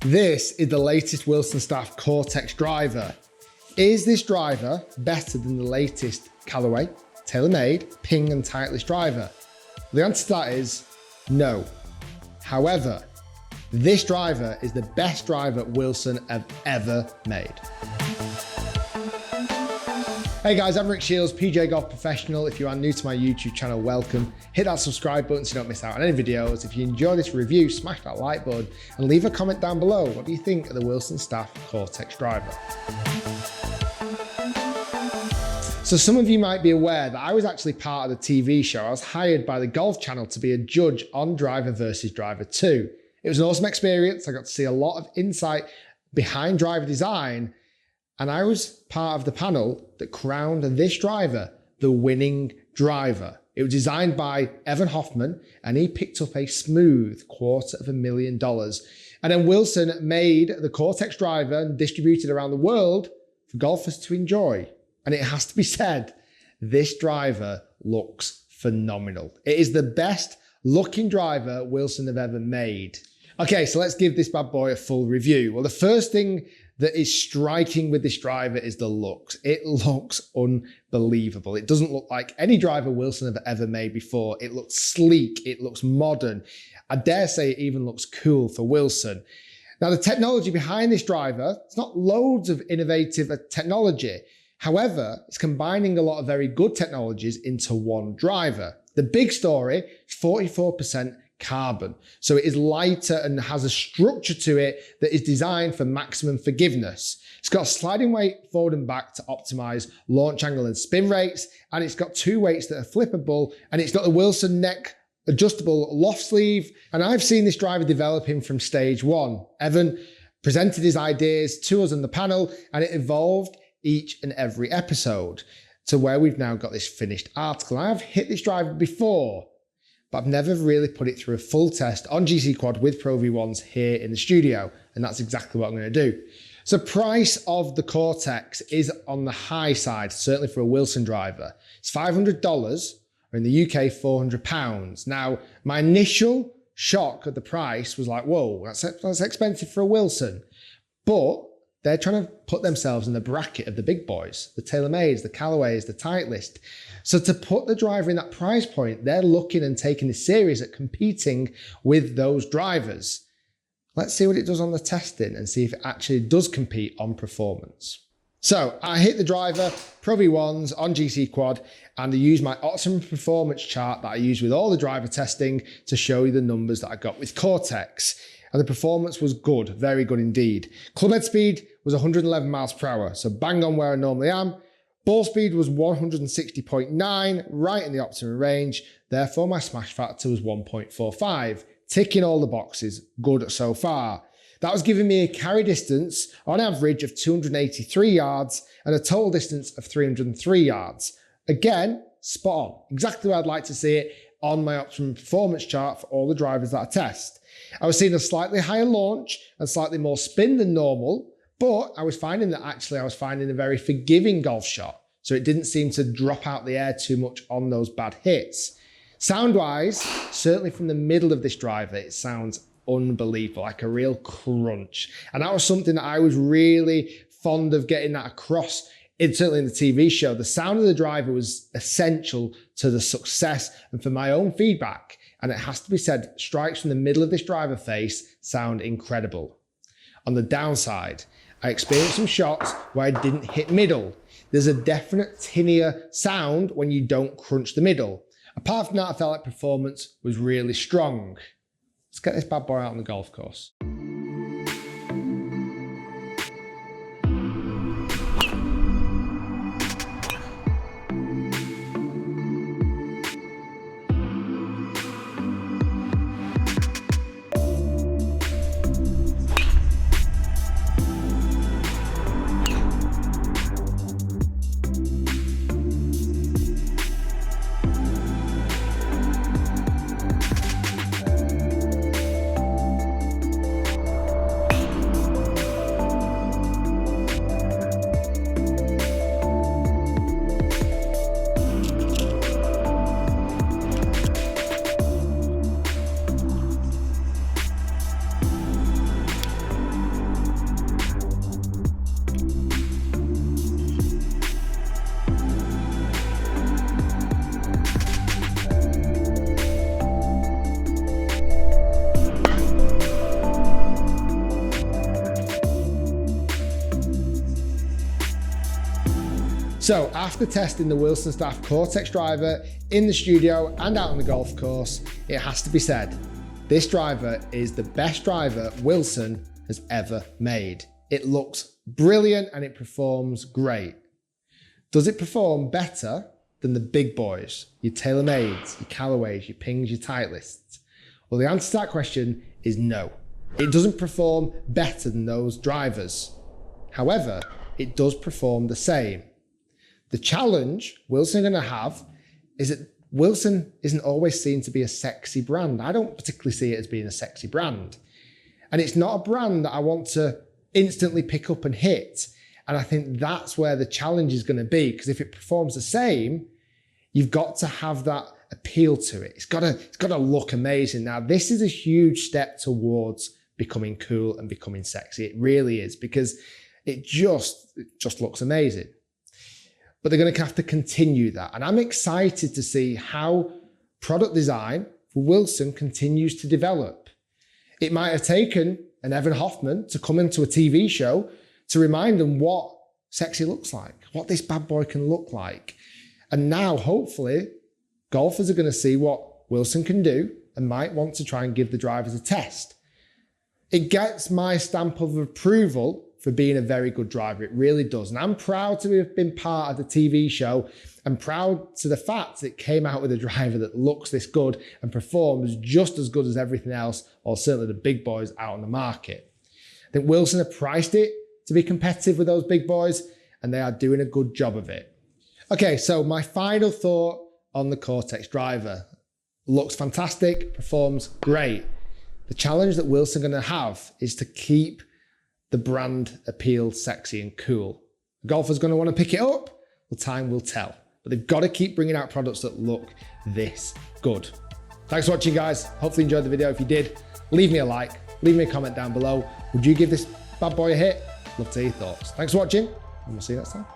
This is the latest Wilson Staff Cortex Driver. Is this driver better than the latest Callaway, TaylorMade, Ping and Titleist driver? The answer to that is no. However, this driver is the best driver Wilson have ever made. Hey guys, I'm Shiels, PJ Golf Professional. If you are new to my YouTube channel, welcome. Hit that subscribe button so you don't miss out on any videos. If you enjoy this review, smash that like button and leave a comment down below. What do you think of the Wilson Staff Cortex Driver? So some of you might be aware that I was actually part of the TV show. I was hired by the Golf Channel to be a judge on Driver versus Driver 2. It was an awesome experience. I got to see a lot of insight behind driver design, and I was part of the panel that crowned this driver the winning driver. It was designed by Hoffman, and he picked up a smooth $250,000. And then Wilson made the Cortex driver and distributed around the world for golfers to enjoy. And it has to be said, this driver looks phenomenal. It is the best looking driver Wilson have ever made. Okay, so let's give this bad boy a full review. Well, the first thing that is striking with this driver is the looks. It looks unbelievable. It doesn't look like any driver Wilson have ever made before. It looks sleek, it looks modern. I dare say it even looks cool for Wilson. Now, the technology behind this driver, it's not loads of innovative technology. However, it's combining a lot of very good technologies into one driver. The big story is 44% carbon. So it is lighter and has a structure to it that is designed for maximum forgiveness. It's got a sliding weight forward and back to optimize launch angle and spin rates. And it's got two weights that are flippable. And it's got the Wilson neck adjustable loft sleeve. And I've seen this driver developing from stage one. Evan presented his ideas to us on the panel, and it evolved each and every episode to where we've now got this finished article. I've hit this driver before, but I've never really put it through a full test on GC Quad with Pro V1s here in the studio, and that's exactly what I'm going to do. So price of the Cortex is on the high side, certainly for a Wilson driver. It's $500, or in the UK, £400. Now, my initial shock at the price was like, whoa, that's expensive for a Wilson. But they're trying to put themselves in the bracket of the big boys, the TaylorMades, the Callaways, the Titleist. So to put the driver in that price point, they're looking and taking this serious at competing with those drivers. Let's see what it does on the testing and see if it actually does compete on performance. So I hit the driver, Pro V1s on GC Quad, and I used my optimum performance chart that I use with all the driver testing to show you the numbers that I got with Cortex. And the performance was good, very good indeed. Clubhead speed was 111 miles per hour, so bang on where I normally am. Ball speed was 160.9, right in the optimum range. Therefore, my smash factor was 1.45, ticking all the boxes, good so far. That was giving me a carry distance on average of 283 yards and a total distance of 303 yards. Again, spot on, exactly where I'd like to see it on my optimum performance chart for all the drivers that I test. I was seeing a slightly higher launch and slightly more spin than normal, but I was finding that actually I was finding a very forgiving golf shot. So it didn't seem to drop out the air too much on those bad hits. Sound-wise, certainly from the middle of this driver, it sounds unbelievable, like a real crunch. And that was something that I was really fond of getting that across. Certainly in the TV show, the sound of the driver was essential to the success and for my own feedback. And it has to be said, strikes from the middle of this driver face sound incredible. On the downside, I experienced some shots where I didn't hit middle. There's a definite tinnier sound when you don't crunch the middle. Apart from that, I felt like performance was really strong. Let's get this bad boy out on the golf course. So after testing the Wilson Staff Cortex Driver in the studio and out on the golf course, it has to be said, this driver is the best driver Wilson has ever made. It looks brilliant and it performs great. Does it perform better than the big boys, your TaylorMades, your Callaways, your Pings, your Titleists? Well, the answer to that question is no. It doesn't perform better than those drivers. However, it does perform the same. The challenge Wilson are going to have is that Wilson isn't always seen to be a sexy brand. I don't particularly see it as being a sexy brand. And it's not a brand that I want to instantly pick up and hit. And I think that's where the challenge is going to be, because if it performs the same, you've got to have that appeal to it. It's got to look amazing. Now, this is a huge step towards becoming cool and becoming sexy. It really is, because it just looks amazing. But they're going to have to continue that. And I'm excited to see how product design for Wilson continues to develop. It might have taken an Evan Hoffman to come into a TV show to remind them what sexy looks like, what this bad boy can look like. And now, hopefully, golfers are going to see what Wilson can do and might want to try and give the drivers a test. It gets my stamp of approval for being a very good driver. It really does. And I'm proud to have been part of the TV show and proud to the fact that it came out with a driver that looks this good and performs just as good as everything else, or certainly the big boys out on the market. I think Wilson have priced it to be competitive with those big boys, and they are doing a good job of it. Okay, so my final thought on the Cortex Driver. Looks fantastic, performs great. The challenge that Wilson are going to have is to keep the brand appeal sexy and cool. The golfer's going to want to pick it up. Well, time will tell. But they've got to keep bringing out products that look this good. Thanks for watching, guys. Hopefully you enjoyed the video. If you did, leave me a like, leave me a comment down below. Would you give this bad boy a hit? Love to hear your thoughts. Thanks for watching, and we'll see you next time.